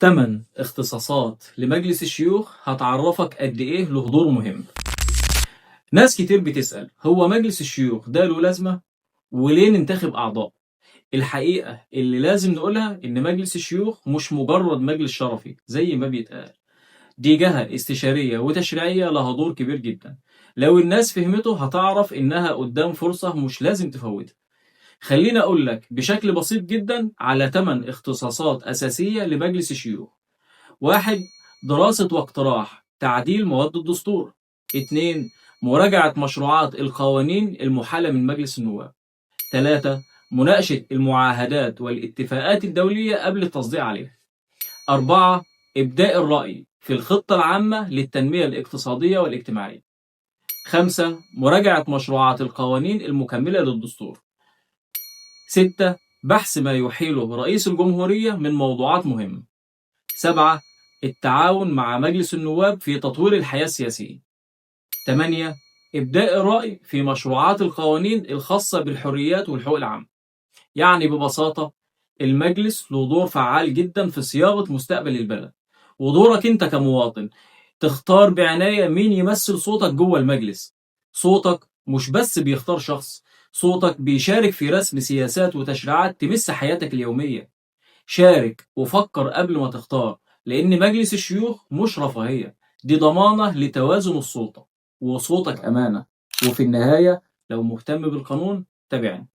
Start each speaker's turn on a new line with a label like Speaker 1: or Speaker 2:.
Speaker 1: 8 اختصاصات لمجلس الشيوخ هتعرفك قد ايه له دور مهم. ناس كتير بتسأل هو مجلس الشيوخ ده له لازمة وليه ننتخب أعضاء؟ الحقيقة اللي لازم نقولها إن مجلس الشيوخ مش مجرد مجلس شرفي زي ما بيتقال، دي جهة استشارية وتشريعية لها دور كبير جدا. لو الناس فهمته هتعرف إنها قدام فرصة مش لازم تفوتها. خليني أقول لك بشكل بسيط جدا على 8 اختصاصات أساسية لمجلس الشيوخ. 1. دراسة واقتراح تعديل مواد الدستور. 2. مراجعة مشروعات القوانين المحالة من مجلس النواب. 3. مناقشة المعاهدات والاتفاقات الدولية قبل التصديق عليها. 4. إبداء الرأي في الخطة العامة للتنمية الاقتصادية والاجتماعية. 5. مراجعة مشروعات القوانين المكملة للدستور. 6. بحث ما يحيله رئيس الجمهورية من موضوعات مهمة. 7. التعاون مع مجلس النواب في تطوير الحياة السياسية. 8. إبداء الرأي في مشروعات القوانين الخاصة بالحريات والحقوق العامة. يعني ببساطة المجلس له دور فعال جدا في صياغة مستقبل البلد، ودورك انت كمواطن تختار بعناية مين يمثل صوتك جوه المجلس. صوتك مش بس بيختار شخص، صوتك بيشارك في رسم سياسات وتشريعات تمس حياتك اليومية. شارك وفكر قبل ما تختار، لأن مجلس الشيوخ مش رفاهية، دي ضمانة لتوازن السلطة، وصوتك أمانة. وفي النهاية لو مهتم بالقانون تابعني.